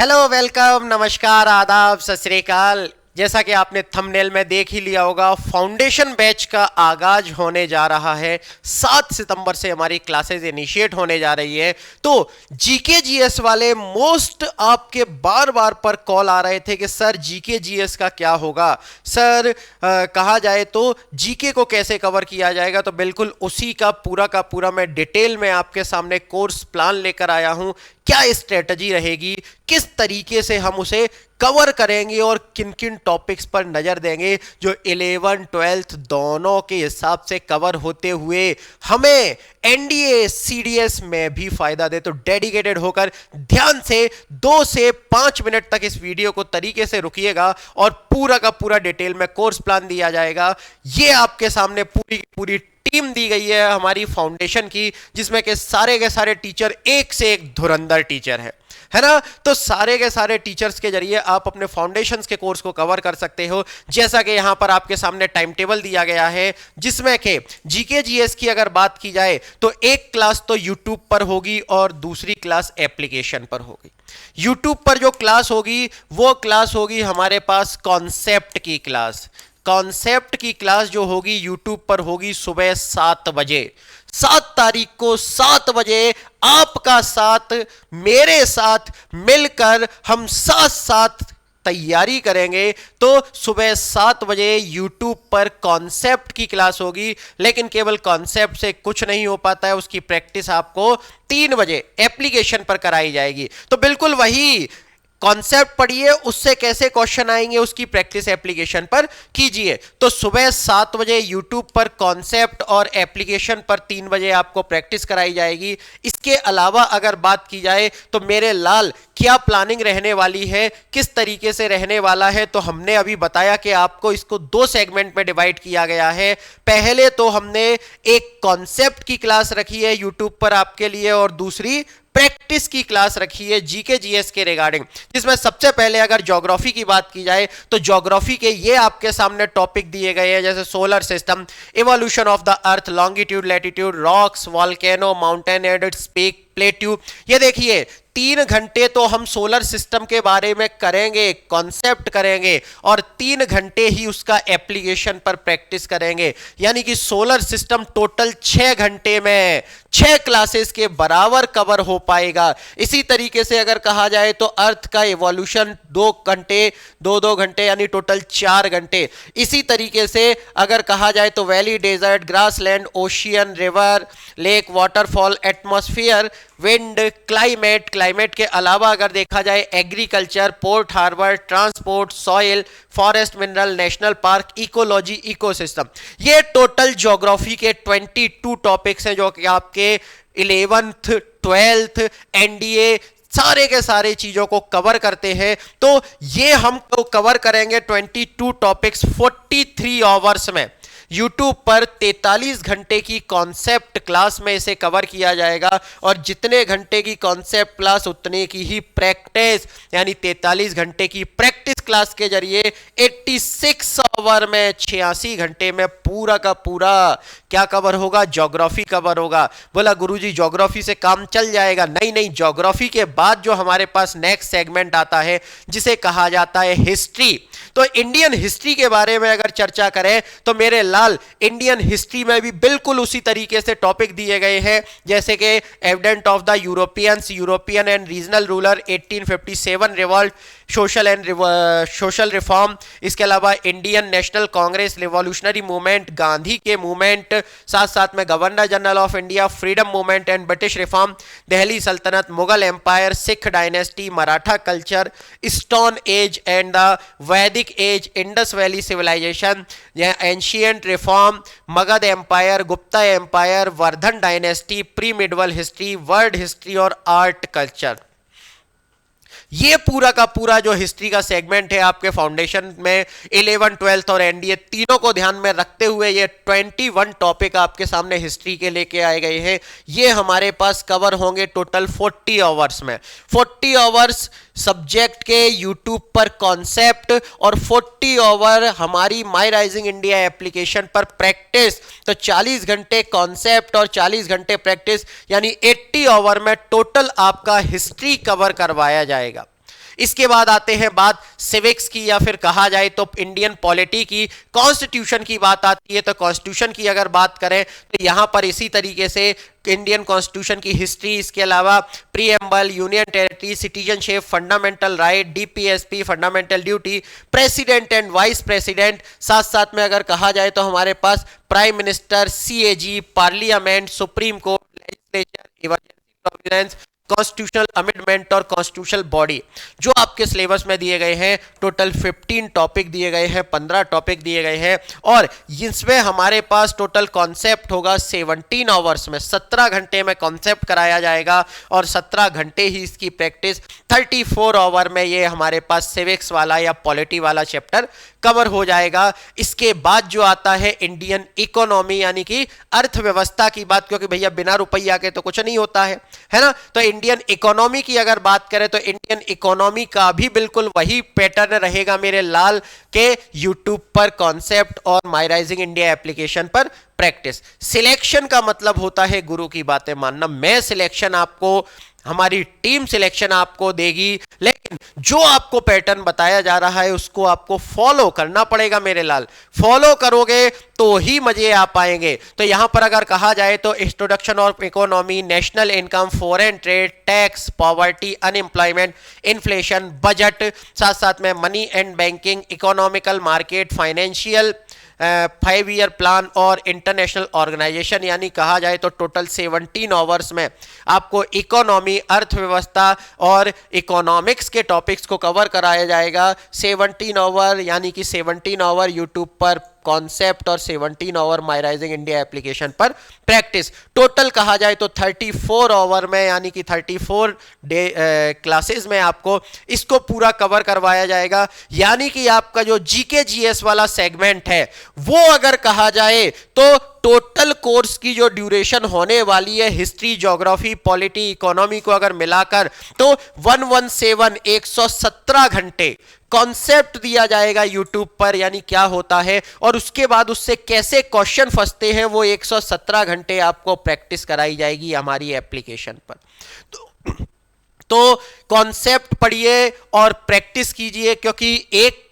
Hello, welcome, नमस्कार, आदाब, सत श्री अकाल। जैसा कि आपने थंबनेल में देख ही लिया होगा, फाउंडेशन बैच का आगाज होने जा रहा है। 7 सितंबर से हमारी क्लासेस इनिशिएट होने जा रही है। तो जीके जीएस वाले मोस्ट आपके बार बार पर कॉल आ रहे थे कि सर जीके जीएस का क्या होगा, सर कहा जाए तो जीके को कैसे कवर किया जाएगा। तो बिल्कुल उसी का पूरा मैं डिटेल में आपके सामने कोर्स प्लान लेकर आया हूं। क्या स्ट्रेटजी रहेगी, किस तरीके से हम उसे कवर करेंगे और किन किन टॉपिक्स पर नजर देंगे जो 11 12 दोनों के हिसाब से कवर होते हुए हमें एनडीए सीडीएस में भी फायदा दे। तो डेडिकेटेड होकर ध्यान से 2 से 5 मिनट तक इस वीडियो को तरीके से रुकिएगा और पूरा का पूरा डिटेल में कोर्स प्लान दिया जाएगा। ये आपके सामने पूरी की पूरी टीम दी गई है हमारी फाउंडेशन की, जिसमें के सारे टीचर एक से एक धुरंधर टीचर है ना। तो सारे के सारे टीचर्स के जरिए आप अपने फाउंडेशंस के कोर्स को कवर कर सकते हो। जैसा कि यहां पर आपके सामने टाइम टेबल दिया गया है, जिसमें के जीके जीएस की अगर बात की जाए तो एक क्लास तो यूट्यूब पर होगी और दूसरी क्लास एप्लीकेशन पर होगी। यूट्यूब पर जो क्लास होगी वो क्लास होगी हमारे पास कॉन्सेप्ट की क्लास। कॉन्सेप्ट की क्लास जो होगी यूट्यूब पर होगी सुबह 7 बजे। 7 तारीख को 7 बजे आपका साथ मेरे साथ मिलकर हम साथ साथ तैयारी करेंगे। तो सुबह 7 बजे यूट्यूब पर कॉन्सेप्ट की क्लास होगी, लेकिन केवल कॉन्सेप्ट से कुछ नहीं हो पाता है, उसकी प्रैक्टिस आपको 3 बजे एप्लीकेशन पर कराई जाएगी। तो बिल्कुल वही कॉन्सेप्ट पढ़िए, उससे कैसे क्वेश्चन आएंगे उसकी प्रैक्टिस एप्लीकेशन पर कीजिए। तो सुबह 7 बजे यूट्यूब पर कॉन्सेप्ट और एप्लीकेशन पर 3 बजे आपको प्रैक्टिस कराई जाएगी। इसके अलावा अगर बात की जाए तो मेरे लाल क्या प्लानिंग रहने वाली है, किस तरीके से रहने वाला है, तो हमने अभी बताया कि आपको इसको 2 सेगमेंट में डिवाइड किया गया है। पहले तो हमने एक कॉन्सेप्ट की क्लास रखी है यूट्यूब पर आपके लिए और दूसरी प्रैक्टिस की क्लास रखी है जीके जीएस के रिगार्डिंग, जिसमें सबसे पहले अगर ज्योग्राफी की बात की जाए तो ज्योग्राफी के ये आपके सामने टॉपिक दिए गए हैं, जैसे solar system, evolution of the earth, longitude, latitude, rocks, volcano, mountain and its peak, plateau. ये देखिए 3 घंटे तो हम सोलर सिस्टम के बारे में करेंगे, कॉन्सेप्ट करेंगे और 3 घंटे ही उसका एप्लीकेशन पर प्रैक्टिस करेंगे। यानी कि सोलर सिस्टम टोटल 6 घंटे में 6 क्लासेस के बराबर कवर हो पाएगा। इसी तरीके से अगर कहा जाए तो अर्थ का इवोल्यूशन 2 घंटे, 2 घंटे यानी टोटल 4 घंटे। इसी तरीके से अगर कहा जाए तो valley, desert, grassland, ocean, river, lake, waterfall, atmosphere, wind, climate के अलावा अगर देखा जाए agriculture, port harbour, transport, soil, forest, mineral, national park, ecology, ecosystem. ये टोटल ज्योग्राफी के 22 टॉपिक्स हैं जो कि आपके 11th 12th एनडीए सारे के सारे चीजों को कवर करते हैं। तो ये हम तो कवर करेंगे 22 टॉपिक्स 43 आवर्स में। YouTube पर 43 घंटे की कॉन्सेप्ट क्लास में इसे कवर किया जाएगा और जितने घंटे की कॉन्सेप्ट क्लास उतने की ही प्रैक्टिस, यानी 43 घंटे की प्रैक्टिस क्लास के जरिए 86 आवर में 86 घंटे में पूरा का पूरा क्या कवर होगा, ज्योग्राफी कवर होगा। बोला गुरुजी ज्योग्राफी से काम चल जाएगा? नहीं, ज्योग्राफी के बाद जो हमारे पास नेक्स्ट सेगमेंट आता है जिसे कहा जाता है हिस्ट्री। तो इंडियन हिस्ट्री के बारे में अगर चर्चा करें तो मेरे लाल इंडियन हिस्ट्री में भी बिल्कुल उसी तरीके से टॉपिक दिए गए हैं, जैसे कि evident of the European and regional ruler, 1857 revolt, social reform. इसके अलावा Indian National Congress, revolutionary movement, Gandhi के मूवमेंट, साथ साथ में governor general of India, freedom movement and British reform, Delhi सल्तनत, Mughal empire, Sikh dynasty, Maratha culture, stone age and the Vedic age, Indus valley civilisation, ancient reform, Magadh empire, Gupta empire, Vardhan dynasty, pre medieval history, world history और art culture. ये पूरा का पूरा जो history का segment है आपके फाउंडेशन में 11 12 और एनडीए तीनों को ध्यान में रखते हुए ये 21 टॉपिक आपके सामने हिस्ट्री के लेके आए गए हैं। ये हमारे पास कवर होंगे टोटल 40 आवर्स में। 40 आवर्स सब्जेक्ट के यूट्यूब पर कॉन्सेप्ट और 40 आवर हमारी माई राइजिंग इंडिया एप्लीकेशन पर प्रैक्टिस। तो 40 घंटे कॉन्सेप्ट और 40 घंटे प्रैक्टिस, यानी 80 आवर में टोटल आपका हिस्ट्री कवर करवाया जाएगा। इसके बाद आते हैं बात सिविक्स की, या फिर कहा जाए तो इंडियन पॉलिटी की, कॉन्स्टिट्यूशन की बात आती है। तो कॉन्स्टिट्यूशन की अगर बात करें तो यहां पर इसी तरीके से इंडियन कॉन्स्टिट्यूशन की हिस्ट्री, इसके अलावा preamble, union territory, citizenship, fundamental right, DPSP, fundamental duty, president and vice president, साथ साथ में अगर कहा जाए तो हमारे पास prime minister, CAG, parliament, supreme court, legislature, emergency providence, constitutional amendment और कॉन्स्टिट्यूशनल बॉडी, जो आपके सिलेबस में दिए गए हैं। टोटल 15 टॉपिक दिए गए हैं, 15 टॉपिक दिए गए हैं, और इसमें हमारे पास टोटल कॉन्सेप्ट होगा 17 आवर्स में, 17 घंटे में कॉन्सेप्ट कराया जाएगा, और 17 घंटे ही इसकी प्रैक्टिस। 34 आवर में ये हमारे पास सिविक्स वाला या पॉलिटी वाला चैप्टर कवर हो जाएगा। इसके बाद जो आता है इंडियन इकोनॉमी, यानी कि अर्थव्यवस्था की बात, क्योंकि भैया बिना रुपया के तो कुछ नहीं होता है ना। तो इंडियन इकोनॉमी की अगर बात करें तो इंडियन इकोनॉमी का भी बिल्कुल वही पैटर्न रहेगा मेरे लाल के यूट्यूब पर कॉन्सेप्ट और माई राइजिंग इंडिया एप्लीकेशन पर प्रैक्टिस। सिलेक्शन का मतलब होता है गुरु की बातें मानना। मैं सिलेक्शन आपको, हमारी टीम सिलेक्शन आपको देगी, लेकिन जो आपको पैटर्न बताया जा रहा है उसको आपको फॉलो करना पड़ेगा मेरे लाल। फॉलो करोगे तो ही मजे आ पाएंगे। तो यहां पर अगर कहा जाए तो introduction of economy, national income, foreign trade, tax, poverty, unemployment, inflation, budget, साथ साथ में money and banking, economical market, financial, 5 year plan और इंटरनेशनल ऑर्गेनाइजेशन, यानी कहा जाए तो टोटल 17 आवर्स में आपको इकोनॉमी, अर्थव्यवस्था और इकोनॉमिक्स के टॉपिक्स को कवर कराया जाएगा। 17 आवर यानी कि 17 आवर यूट्यूब पर कॉन्सेप्ट और 17 hour my rising India application पर प्रैक्टिस। टोटल कहा जाए तो 34 आवर में, यानी कि 34 डे क्लासेस में आपको इसको पूरा कवर करवाया जाएगा। यानी कि आपका जो जीके जीएस वाला सेगमेंट है वो अगर कहा जाए तो टोटल कोर्स की जो ड्यूरेशन होने वाली है हिस्ट्री, ज्योग्राफी, पॉलिटी, इकोनॉमी को अगर मिलाकर तो 117 घंटे कॉन्सेप्ट दिया जाएगा यूट्यूब पर, यानी क्या होता है और उसके बाद उससे कैसे क्वेश्चन फंसते हैं वो 117 घंटे आपको प्रैक्टिस कराई जाएगी हमारी एप्लीकेशन पर। तो कॉन्सेप्ट पढ़िए और प्रैक्टिस कीजिए, क्योंकि एक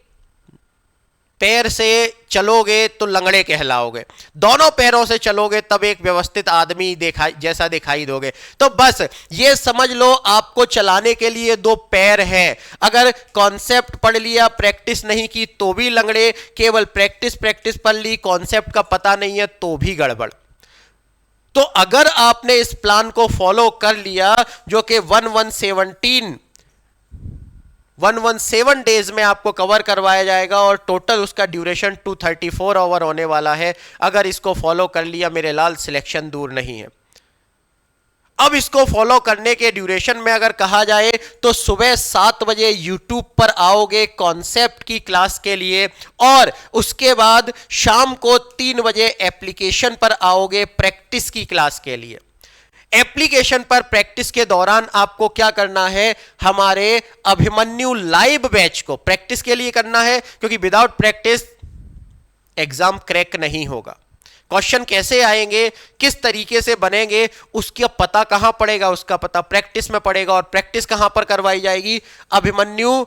पैर से चलोगे तो लंगड़े कहलाओगे, दोनों पैरों से चलोगे तब एक व्यवस्थित आदमी जैसा दिखाई दोगे। तो बस ये समझ लो आपको चलाने के लिए 2 पैर हैं। अगर कॉन्सेप्ट पढ़ लिया, प्रैक्टिस नहीं की तो भी लंगड़े, केवल प्रैक्टिस पढ़ ली, कॉन्सेप्ट का पता नहीं है तो भी गड़बड़। तो अगर आपने इस प्लान को फॉलो कर लिया जो कि 117 डेज में आपको कवर करवाया जाएगा और टोटल उसका ड्यूरेशन 234 आवर होने वाला है, अगर इसको फॉलो कर लिया मेरे लाल सिलेक्शन दूर नहीं है। अब इसको फॉलो करने के ड्यूरेशन में अगर कहा जाए तो सुबह 7 बजे यूट्यूब पर आओगे कॉन्सेप्ट की क्लास के लिए, और उसके बाद शाम को 3 बजे एप्लीकेशन पर आओगे प्रैक्टिस की क्लास के लिए। एप्लीकेशन पर प्रैक्टिस के दौरान आपको क्या करना है, हमारे अभिमन्यु लाइव बैच को प्रैक्टिस के लिए करना है, क्योंकि विदाउट प्रैक्टिस एग्जाम क्रैक नहीं होगा। क्वेश्चन कैसे आएंगे, किस तरीके से बनेंगे, उसका पता कहां पड़ेगा, उसका पता प्रैक्टिस में पड़ेगा। और प्रैक्टिस कहां पर करवाई जाएगी, अभिमन्यु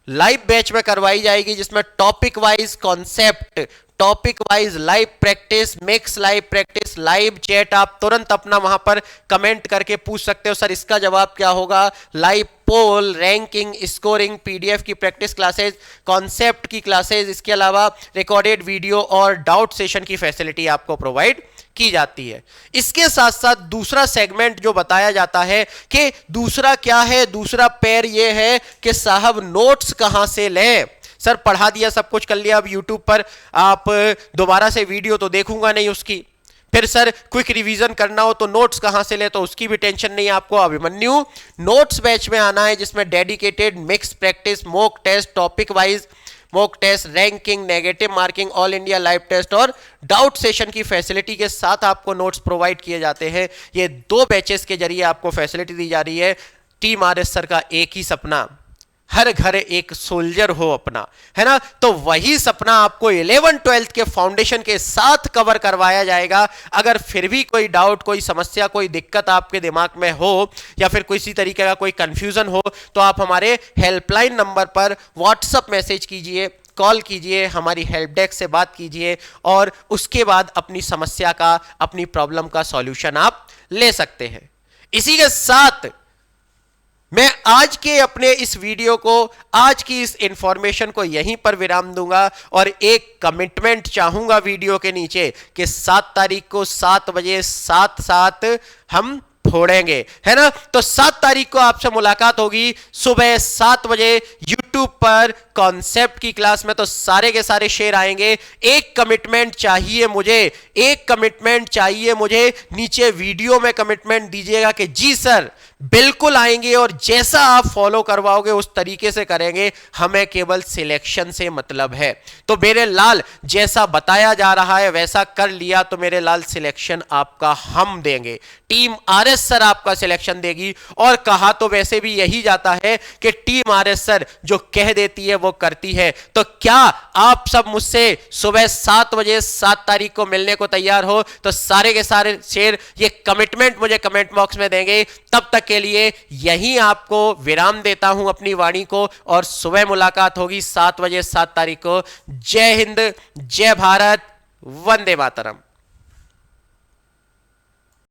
लाइव बैच में करवाई जाएगी, जिसमें topic wise concept, topic wise live practice, mix live practice, live chat, आप तुरंत अपना वहां पर कमेंट करके पूछ सकते हो सर इसका जवाब क्या होगा, लाइव पोल, रैंकिंग, स्कोरिंग, पीडीएफ की प्रैक्टिस क्लासेस, कॉन्सेप्ट की क्लासेस, इसके अलावा रिकॉर्डेड वीडियो और डाउट सेशन की फैसिलिटी आपको प्रोवाइड की जाती है। इसके साथ साथ दूसरा सेगमेंट जो बताया जाता है कि दूसरा क्या है, दूसरा पैर ये है कि साहब नोट्स कहां से लें। सर पढ़ा दिया, सब कुछ कर लिया, अब यूट्यूब पर आप दोबारा से वीडियो तो देखूंगा नहीं उसकी, फिर सर क्विक रिवीजन करना हो तो नोट्स कहां से ले, तो उसकी भी टेंशन नहीं, आपको अभिमन्यु नोट्स बैच में आना है, जिसमें dedicated mix practice, mock test, topic wise mock test, ranking, negative marking, all India live test और डाउट सेशन की फैसिलिटी के साथ आपको नोट्स प्रोवाइड किए जाते हैं। ये 2 बैचेस के जरिए आपको फैसिलिटी दी जा रही है। टीम आरएस सर का एक ही सपना, हर घर एक सोल्जर हो अपना, है ना। तो वही सपना आपको 11-12 के फाउंडेशन के साथ कवर करवाया जाएगा। अगर फिर भी कोई डाउट, कोई समस्या, कोई दिक्कत आपके दिमाग में हो या फिर किसी तरीके का कोई कंफ्यूजन हो, तो आप हमारे हेल्पलाइन नंबर पर व्हाट्सएप मैसेज कीजिए, कॉल कीजिए, हमारी हेल्प डेस्क से बात कीजिए और उसके बाद अपनी समस्या का, अपनी प्रॉब्लम का सॉल्यूशन आप ले सकते हैं। इसी के साथ मैं आज के अपने इस वीडियो को, आज की इस इंफॉर्मेशन को यहीं पर विराम दूंगा और एक कमिटमेंट चाहूंगा वीडियो के नीचे कि 7 तारीख को 7 बजे साथ साथ हम फोड़ेंगे, है ना। तो 7 तारीख को आपसे मुलाकात होगी सुबह 7 बजे यूट्यूब पर कॉन्सेप्ट की क्लास में। तो सारे के सारे शेयर आएंगे। एक कमिटमेंट चाहिए मुझे, एक कमिटमेंट चाहिए मुझे, नीचे वीडियो में कमिटमेंट दीजिएगा कि जी सर बिल्कुल आएंगे और जैसा आप फॉलो करवाओगे उस तरीके से करेंगे, हमें केवल सिलेक्शन से मतलब है। तो मेरे लाल जैसा बताया जा रहा है वैसा कर लिया तो मेरे लाल सिलेक्शन आपका हम देंगे, टीम आरएस सर आपका सिलेक्शन देगी। और कहा तो वैसे भी यही जाता है कि टीम आरएस सर जो कह देती है वो करती है। तो क्या आप सब मुझसे सुबह 7 बजे 7 तारीख को मिलने को तैयार हो? तो सारे के सारे शेयर, ये कमिटमेंट मुझे कमेंट बॉक्स में देंगे। तब तक के लिए यहीं आपको विराम देता हूं अपनी वाणी को और सुबह मुलाकात होगी 7 बजे 7 तारीख को। जय हिंद, जय भारत, वंदे मातरम।